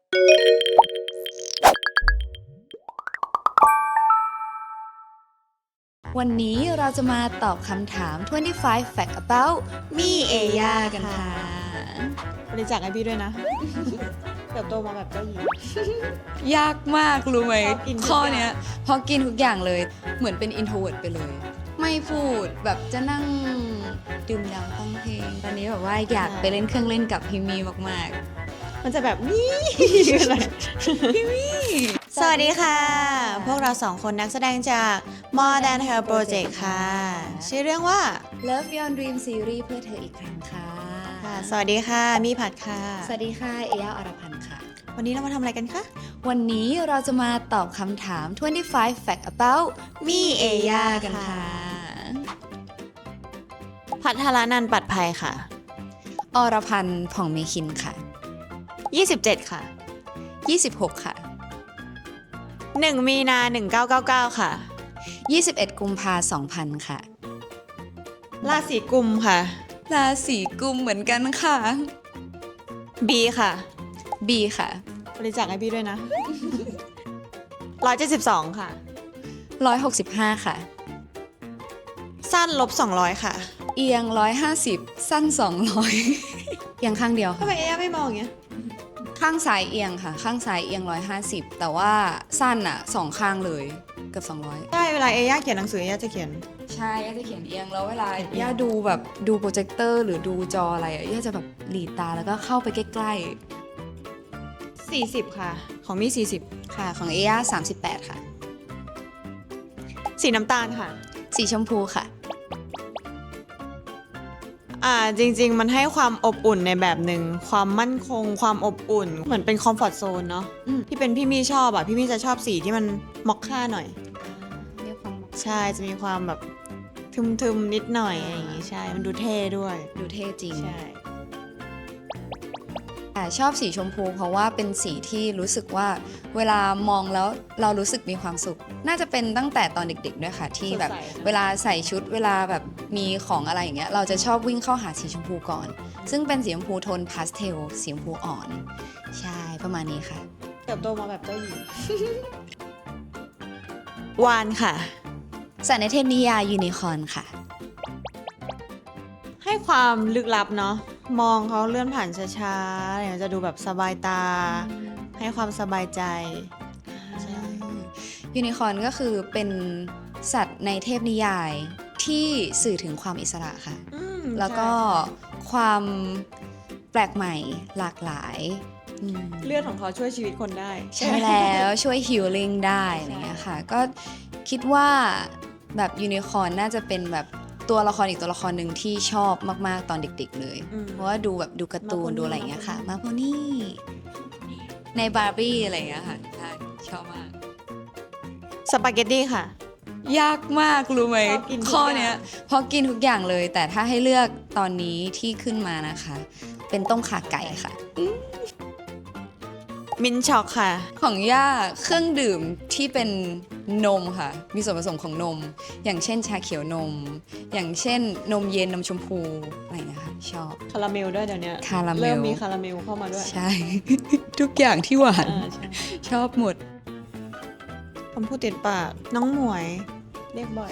วันนี้เราจะมาตอบคำถาม 25 fact about มี่เอย่ากันค่ะ บริจาคให้พี่ด้วยนะ เติบโตมาแบบเจ้าหญิง ยากมากรู้ไหม ชอบกินทุก ข้อ อย่าง เนี้ยเพราะกินทุกอย่างเลยเหมือนเป็น introvert ไปเลย ไม่พูดแบบจะนั่งดื่มด่ำฟังเพลง ตอนนี้แบบว่าอยากไปเล่นเครื่องเล่นกับพี่มีมาก มันจะแบบนี่อะไร ๆ พี่มี สวัสดีค่ะ พวกเราสองคนนักแสดงจาก More Than Her Project ค่ะ ชื่อเรื่องว่า Love Beyond Dream Series เพื่อเธออีกครั้งค่ะ ค่ะ สวัสดีค่ะ มีผัดค่ะ สวัสดีค่ะเอย่าอรพันธ์ค่ะ วันนี้เรามาทำอะไรกันคะ วันนี้เราจะมาตอบคำถาม 25 fact about มี่เอย่ากันค่ะ พัทรนันท์ปัดภัยค่ะ อรพันธ์ผ่องเมคินค่ะ 27 ค่ะ 26 ค่ะ 1 มีนา 1999 ค่ะ 21 กุมภา2000 ค่ะ ราศีกุมค่ะ ราศีกุมเหมือนกันค่ะ B ค่ะ B ค่ะ บริจาคให้พี่ด้วยนะ 172 ค่ะ 165 ค่ะ สั้น-200 ค่ะ เอียง 150 สั้น 200 เอียงข้างเดียว ทำ ค่ะ ไมเอ๊ะไม่มองอย่างเงี้ย ข้างซ้ายเอียงค่ะ ข้างซ้ายเอียง 150 แต่ว่าสั้นอะ2ข้างเลยเกือบ200 ใช่เวลาเอย่าเขียนหนังสือเอย่าจะเขียน ใช่ย่าจะเขียนเอียงแล้วเวลาย่าดูแบบดูโปรเจคเตอร์หรือดูจออะไรอะย่าจะแบบหลีตาแล้วก็เข้าไปใกล้ 40 ค่ะ ของมี่ ๆ ค่ะ ของเอย่า38 ค่ะ 40 สีน้ำตาลค่ะ สีชมพูค่ะ จริงๆ มันให้ความอบอุ่นในแบบหนึ่ง ความมั่นคง ความอบอุ่น เหมือนเป็นคอมฟอร์ตโซนเนาะ อืม ที่เป็นพี่มี่ชอบพี่มี่จะชอบสีที่มันมอคค่าหน่อย เรียกความ ใช่ จะมีความแบบทึมๆ นิดหน่อยอะไรอย่างงี้ ใช่ มันดูเท่ด้วย ดูเท่จริง ใช่ ชอบสีชมพูเพราะว่าเป็นสีที่รู้สึกว่าเวลามองแล้วเรารู้สึกมีความสุข น่าจะเป็นตั้งแต่ตอนเด็กๆด้วยค่ะ ที่แบบ สดใสนะ เวลาใส่ชุดเวลาแบบมีของอะไรอย่างเงี้ยเราจะชอบวิ่งเข้าหาสีชมพูก่อน ซึ่งเป็นสีชมพูโทนพาสเทลสีชมพูอ่อน ใช่ประมาณนี้ค่ะ เติบโตมาแบบเจ้าหญิง วานค่ะ สัตว์ในเทพนิยายยูนิคอร์นค่ะ ให้ความลึกลับเนาะ มองเขาเลื่อนผ่านช้าๆเนี่ยจะดูแบบสบายตา ให้ความสบายใจ ใช่ ยูนิคอร์นก็คือเป็นสัตว์ในเทพนิยายที่สื่อถึงความอิสระค่ะ แล้วก็ความแปลกใหม่หลากหลายอืม เลือดของเขาช่วยชีวิตคนได้ ใช่แล้วช่วยฮิลลิ่งได้อะไรเงี้ยค่ะ ก็คิดว่าแบบยูนิคอร์นน่าจะเป็นแบบตัวละครอีกตัวละครหนึ่งที่ชอบมากๆตอนเด็กๆเลย อืม เพราะว่าดูแบบดูการ์ตูน มาโพนี่ ดูอะไรเงี้ยค่ะ มาโพนี่ในบาร์บี้อะไรเงี้ยค่ะใช่ชอบมาก สปาเกตตี้ค่ะ ยากมากรู้ไหม ชอบกินทุก ข้อ อย่าง เนี้ยเพราะกินทุกอย่างเลย แต่ถ้าให้เลือกตอนนี้ที่ขึ้นมานะคะ เป็นต้มข่าไก่ค่ะ มินท์ช็อกค่ะ ของย่าเครื่องดื่มที่เป็นนมค่ะ มีส่วนผสมของนม อย่างเช่นชาเขียวนม อย่างเช่นนมเย็นนมชมพูอะไรอย่างเงี้ยค่ะชอบ คาราเมลด้วยเดี๋ยวนี้ คาราเมล เริ่มมีคาราเมลเข้ามาด้วย ใช่ ทุกอย่างที่หวาน ใช่ ชอบหมด ผมพูดติดปากน้องหมวย เรียกบ่อย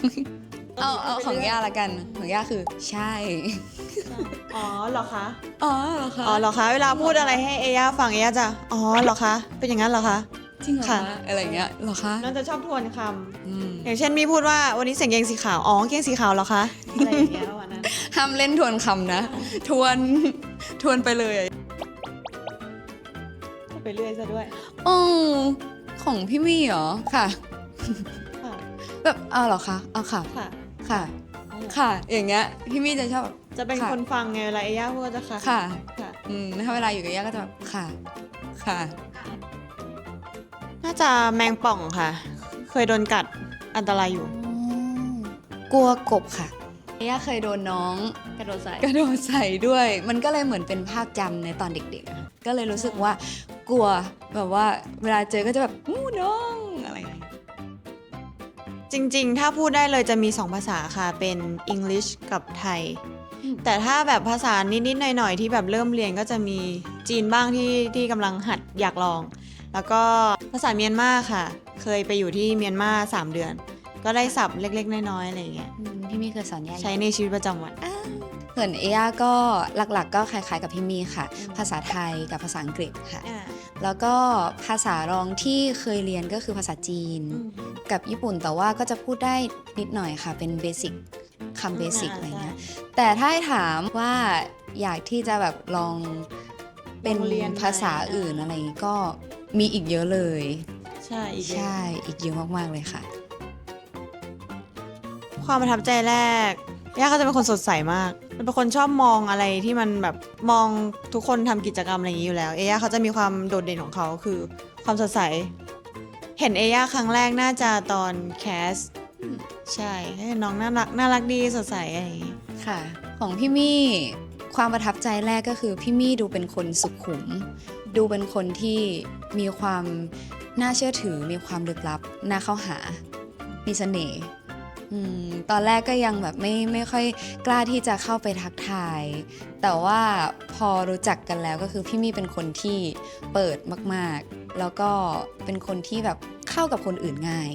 เอาของย่าละกันของย่าคือใช่ อ๋อเหรอคะ อ๋อเหรอคะ อ๋อเหรอคะ เวลาพูดอะไรให้เอย่าฟังเอย่าจะ อ๋อเหรอคะ เป็นอย่างนั้นเหรอคะ จริงเหรอ ค่ะ คะอะไรอย่างเงี้ยเหรอคะ น้องจะชอบทวนค อืม ำ อย่างเช่นมีพูดว่าวันนี้ใส่กางเกงสีขาว อ๋อกางเกงสีขาวเหรอคะ อะไรอย่างเงี้ยประมาณนั้น ห้ามเล่นทวนคำนะ ทวนทวนไปเลย พูดไปเรื่อยซะด้วย อ๋อของพี่มี่เหรอค่ะ ค่ะ แบบเอาเหรอคะเอาค่ะ ค่ะ ค่ะ ค่ะ อย่างเงี้ยพี่มี่จะชอบแบบ จะเป็น ค่ะ คนฟังไงเวลาเอย่าพูดก็จะค่ะ ค่ะ ค่ะ ถ้าเวลาอยู่กับย่าก็จะแบบค่ะ ค่ะ น่าจะแมงป่องค่ะ เคยโดนกัดอันตรายอยู่ กลัวกบค่ะย่าเคยโดนน้อง กระโดดใส่ กระโดดใส่ด้วย มันก็เลยเหมือนเป็นภาพจำในตอนเด็กๆอะก็เลยรู้สึกว่ากลัวแบบว่าเวลาเจอก็จะแบบอู้น้องอะไรอย่างเงี้ย จริงๆ ถ้าพูดได้เลยจะมี 2 ภาษาค่ะ เป็น English กับไทย แต่ถ้าแบบภาษานิดๆหน่อยๆที่แบบเริ่มเรียนก็จะมีจีนบ้างที่กำลังหัดอยากลอง แล้วก็ภาษาเมียนมาค่ะ เคยไปอยู่ที่เมียนมา3 เดือน ก็ได้ศัพท์เล็กๆน้อยๆอะไรอย่างเงี้ย พี่มี่เคยสอนย่า ใช้ในชีวิตประจำวัน ส่วนเอย่าก็หลักๆก็คล้ายๆกับพี่มี่ค่ะ ภาษาไทยกับภาษาอังกฤษค่ะ แล้วก็ภาษารองที่เคยเรียนก็คือภาษาจีนกับญี่ปุ่นแต่ว่าก็จะพูดได้นิดหน่อยค่ะเป็นเบสิกคำเบสิกอะไรเงี้ยแต่ถ้าให้ถามว่าอยากที่จะแบบลองเป็น ลองเรียน ภาษาอื่นอะไรอย่างงี้ก็มีอีกเยอะเลย ใช่อีกเยอะ ใช่อีกเยอะมากๆเลยค่ะ ความประทับใจแรกย่าก็จะเป็นคนสดใสมากเป็นคนชอบมองอะไรที่มันแบบมองทุกคนทำกิจกรรมอะไรอย่างนี้อยู่แล้วย่าเขาจะมีความโดดเด่นของเขาคือความสดใส เห็นย่าครั้งแรกน่าจะตอนแคสใช่เห็นน้องน่ารักดีสดใสอะไรอย่างนี้ ค่ะ ของพี่มี่ความประทับใจแรกก็คือพี่มี่ดูเป็นคนสุขุม ดูเป็นคนที่มีความน่าเชื่อถือมีความลึกลับน่าเข้าหามีเสน่ห์ตอนแรกก็ยังแบบไม่ค่อยกล้าที่จะเข้าไปทักทาย แต่ว่าพอรู้จักกันแล้วก็คือพี่มี่เป็นคนที่เปิดมากๆ แล้วก็เป็นคนที่แบบเข้ากับคนอื่นง่าย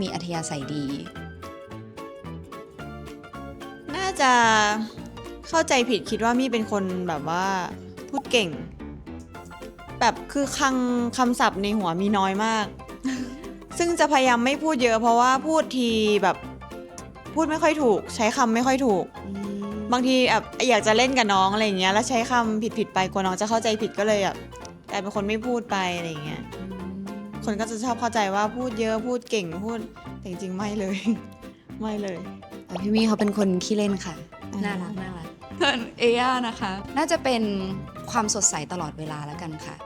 มีอัธยาศัยดี น่าจะเข้าใจผิดคิดว่ามี่เป็นคนแบบว่าพูดเก่ง แบบคือคำศัพท์ในหัวมีน้อยมาก ซึ่งจะพยายามไม่พูดเยอะเพราะว่าพูดทีแบบพูดไม่ค่อยถูก ใช้คำไม่ค่อยถูก บางทีแบบอยากจะเล่นกับน้องอะไรอย่างเงี้ยแล้วใช้คำผิดไปกลัวน้องจะเข้าใจผิดก็เลยแบบกลายเป็นคนไม่พูดไปอะไรอย่างเงี้ยคนก็จะชอบเข้าใจว่าพูดเยอะพูดเก่งพูดแต่จริงๆไม่เลย ไม่เลย แต่พี่มี่เขาเป็นคนขี้เล่นค่ะ น่ารักส่วนเอย่านะคะ น่าจะเป็นความสดใสตลอดเวลาแล้วกันค่ะ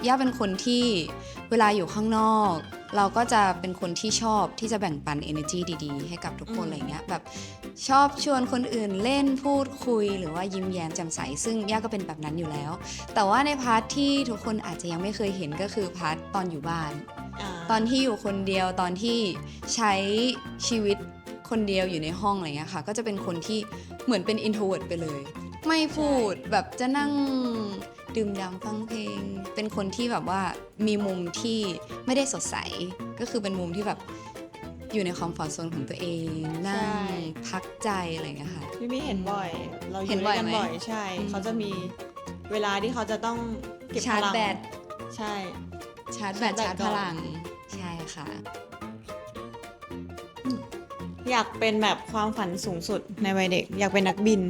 ย่าเป็นคนที่เวลาอยู่ข้างนอก เราก็จะเป็นคนที่ชอบที่จะแบ่งปัน energy ดีๆ ให้กับทุกคนอะไรเงี้ยแบบชอบชวนคนอื่นเล่นพูดคุยหรือว่ายิ้มแย้มแจ่มใสซึ่งย่าก็เป็นแบบนั้นอยู่แล้ว แต่ว่าในพาร์ทที่ทุกคนอาจจะยังไม่เคยเห็นก็คือพาร์ทตอนอยู่บ้าน ตอนที่อยู่คนเดียวตอนที่ใช้ชีวิตคนเดียวอยู่ในห้องอะไรเงี้ยค่ะก็จะเป็นคนที่เหมือนเป็น introvert ไปเลย ไม่พูดแบบจะนั่งดื่มด่ำฟังเพลง เป็นคนที่แบบว่ามีมุมที่ไม่ได้สดใส ก็คือเป็นมุมที่แบบอยู่ในคอมฟอร์ทโซนของตัวเองนั่งพักใจอะไรเงี้ยค่ะ พี่มี่เห็นบ่อย เราอยู่ เห็นบ่ ด้ อ วย ยกัน ไหม บ่อยใช่ เขาจะมีเวลาที่เขาจะต้องเก็บ ชา พ ร์จ ลัง แบต ใช่ ชาร์จแบต ชา ชา ร์ ร์ จ จ แบต พลังใช่ค่ะ อยากเป็นแบบความฝันสูงสุดในวัยเด็ก อยากเป็นนักบิน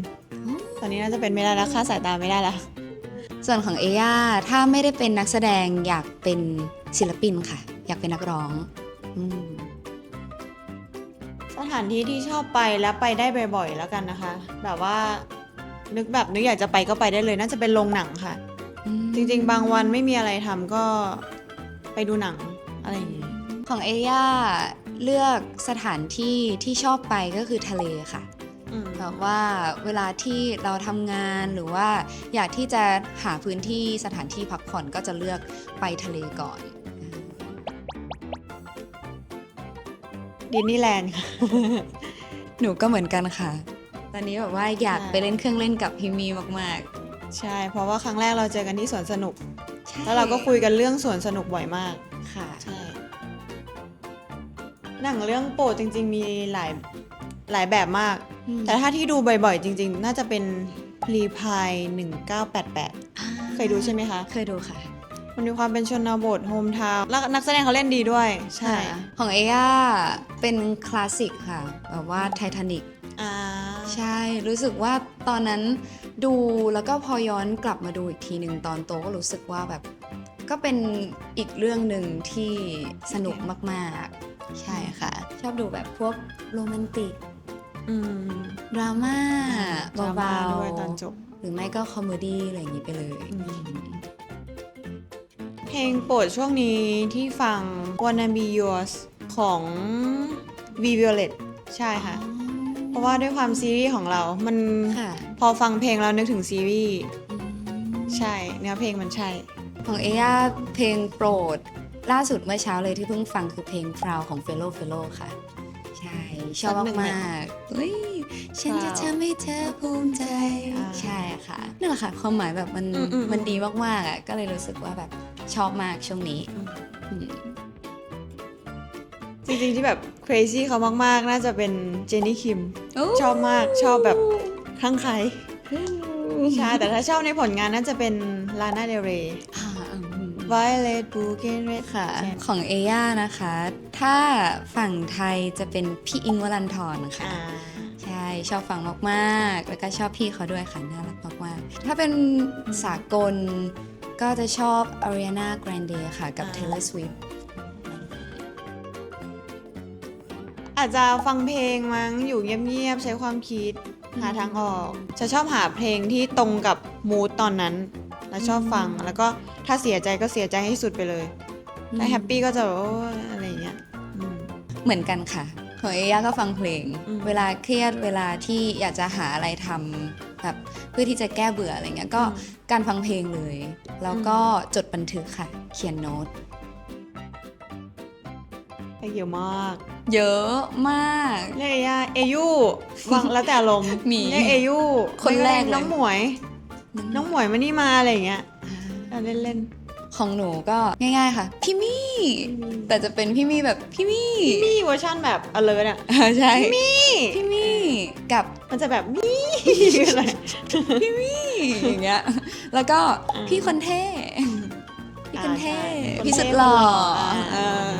ตอนนี้น่าจะเป็นไม่ได้แล้วค่าสายตาไม่ได้แล้ว ส่วนของเอย่าถ้าไม่ได้เป็นนักแสดงอยากเป็นศิลปินค่ะ อยากเป็นนักร้องสถานที่ที่ชอบไปและไปได้บ่อยๆแล้วกันนะคะ แบบว่านึกอยากจะไปก็ไปได้เลย น่าจะเป็นโรงหนังค่ะ จริงๆ บางวันไม่มีอะไรทำก็ไปดูหนังอะไรอย่างนี้ ของเอย่าเลือกสถานที่ที่ชอบไปก็คือทะเลค่ะแบบว่าเวลาที่เราทำงานหรือว่าอยากที่จะหาพื้นที่สถานที่พักผ่อนก็จะเลือกไปทะเลก่อน ดิสนีย์แลนด์ค่ะ หนูก็เหมือนกันค่ะ ตอนนี้แบบว่าอยาก ใช่ ไปเล่นเครื่องเล่นกับพี่มีมาก ใช่ เพราะว่าครั้งแรกเราเจอกันที่สวนสนุก ๆใช่ แล้วเราก็คุยกันเรื่องสวนสนุกบ่อยมาก ค่ะ ใช่ หนังเรื่องโปรดจริงๆ มีหลายแบบมาก แต่ถ้าที่ดูบ่อยๆ จริงๆ น่าจะเป็นพลีพาย1988 เคยดูใช่ไหมคะ เคยดูค่ะ มันมีความเป็นชนบทโฮมทาวน์แล้วนักแสดงเขาเล่นดีด้วย ใช่ ค่ะของเอย่าเป็นคลาสสิกค่ะ แบบว่าไททานิก อ่า ใช่ รู้สึกว่าตอนนั้นดูแล้วก็พอย้อนกลับมาดูอีกทีหนึ่งตอนโตก็รู้สึกว่าแบบก็เป็นอีกเรื่องหนึ่งที่สนุกมากๆ ใช่ค่ะ ชอบดูแบบพวกโรแมนติก อืม ดราม่า ดราม่า เบา ด้วยตอนจบ ๆหรือไม่ก็คอมเมดี้อะไรอย่างนี้ไปเลย เพลงโปรดช่วงนี้ที่ฟัง Wanna Be Yours ของ V Violet ใช่ค่ะ เพราะว่าด้วยความซีรีส์ของเรา มัน ค่ะ พอฟังเพลงเรานึกถึงซีรีส์ใช่เนื้อเพลงมันใช่ ของเอย่าเพลงโปรดล่าสุดเมื่อเช้าเลยที่เพิ่งฟังคือเพลง Proud ของ Fellow ค่ะ ใช่ ชอบ สักหนึ่งไหม มากๆเฮ้ย ฉันจะทำให้เธอภูมิใจ ใช่ค่ะนั่นแหละค่ะความหมายแบบมันดีมากๆอ่ะก็เลยรู้สึกว่าแบบชอบมากช่วงนี้อืม จริงๆที่แบบ crazy เขามากๆ น่าจะเป็นเจนนี่คิม ชอบมาก ชอบแบบคลั่งไคล้ใช่ แต่ถ้าชอบในผลงานน่าจะเป็นลาน่าเดลเรย์ Violet Bouquet ค่ะ ของเอย่านะคะ ถ้าฝั่งไทยจะเป็นพี่อิงค์วรันธรค่ะ ใช่ ชอบฟังมากๆ แล้วก็ชอบพี่เขาด้วยค่ะ น่ารักมากๆ ถ้าเป็นสากลก็จะชอบ Ariana Grande ค่ะ กับ Taylor Swift อาจจะฟังเพลงมั้งอยู่เงียบๆ ใช้ความคิดหาทางออก จะชอบหาเพลงที่ตรงกับมูดตอนนั้น แล้วชอบฟังแล้วก็ถ้าเสียใจก็เสียใจให้สุดไปเลยถ้าแฮปปี้ก็จะแบบโอ้ยอะไรอย่างเงี้ยเหมือนกันค่ะ ของเอย่าก็ฟังเพลง อืม เวลาเครียดเวลาที่อยากจะหาอะไรทำแบบเพื่อที่จะแก้เบื่ออะไรเงี้ยก็การฟังเพลงเลย แล้วก็จดบันทึกค่ะ เขียนโน้ต ไปเยอะมาก เยอะมาก เรียกเอยูวางแล้วแต่อารมณ์ มี เรียกเอยู คนแรกเลย น้องหมวย น้องหมวยมานี่มาอะไรอย่างเงี้ยเอาเล่น ของหนูก็ง่ายๆค่ะ พี่มี่ แต่จะเป็นพี่มี่แบบพี่มี่ ๆมีเวอร์ชันแบบ alert อ่ะ ใช่ มี่ พี่มี่กับ มันจะแบบมี่อะไร พี่มี่อย่างเงี้ยแล้วก็พี่คนเท่พี่คนเท่ ใช่ พี่สุดหล่อ เออ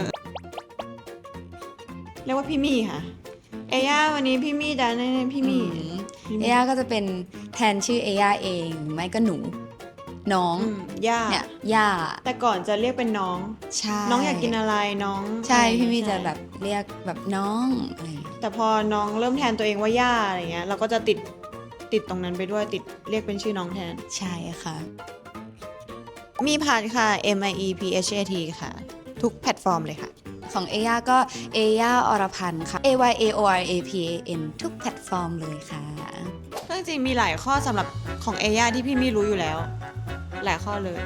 เรียกว่าพี่มี่ค่ะ เอย่าวันนี้พี่มี่จ้ะนี่พี่มี่ เอย่าก็จะเป็นแทนชื่อเอย่าเองหรือไม่ก็หนู น้อง ย่า เนี่ยย่า แต่ก่อนจะเรียกเป็นน้อง ใช่ น้องอยากกินอะไรน้อง ใช่ อะไร พี่มี่ ใช่ จะแบบเรียกแบบน้องอะไรอย่างเงี้ย แต่พอน้องเริ่มแทนตัวเองว่าย่าอะไรเงี้ยเราก็จะติดตรงนั้นไปด้วยติดเรียกเป็นชื่อน้องแทน ใช่ค่ะ มีพาร์ทค่ะ MIEPHAT ค่ะ ทุกแพลตฟอร์มเลยค่ะ ของเอย่าก็เอย่าอรพันธ์ค่ะ AYAORAPAN ทุกแพลตฟอร์มเลยค่ะ จริงๆมีหลายข้อสำหรับของเอย่าที่พี่มี่รู้อยู่แล้ว หลายข้อเลย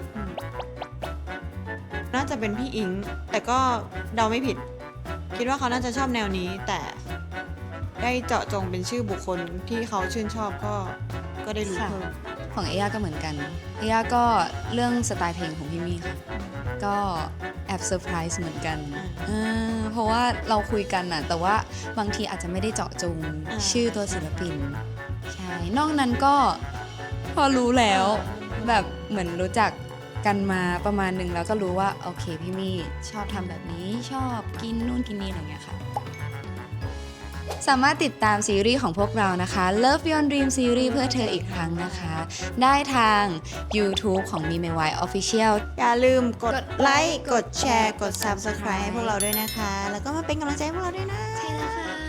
น่าจะเป็นพี่อิง แต่ก็เดาไม่ผิด คิดว่าเขาน่าจะชอบแนวนี้ แต่ได้เจาะจงเป็นชื่อบุคคลที่เขาชื่นชอบก็ได้รู้ ค่ะ เพิ่ม ของเอย่าก็เหมือนกันเอย่าก็เรื่องสไตล์เพลงของพี่มี่ค่ะ ก็แอบเซอร์ไพรส์เหมือนกันเพราะว่าเราคุยกันอะแต่ว่าบางทีอาจจะไม่ได้เจาะจงชื่อตัวศิลปิน ใช่ นอกนั้นก็พอรู้แล้ว แบบเหมือนรู้จักกันมาประมาณหนึ่งแล้วก็รู้ว่าโอเคพี่มี่ชอบทำแบบนี้ชอบกินนู่นกินนี่อะไรเงี้ยค่ะ สามารถติดตามซีรีส์ของพวกเรานะคะ Love Beyond Dream Series เพื่อเธออีกครั้งนะคะ ได้ทาง YouTube ของ Me My Why Official อย่าลืมกดไลค์ กดแชร์ กด Subscribe ให้พวกเราด้วยนะคะ แล้วก็มาเป็นกำลังใจให้พวกเราด้วยนะ ใช่แล้วค่ะ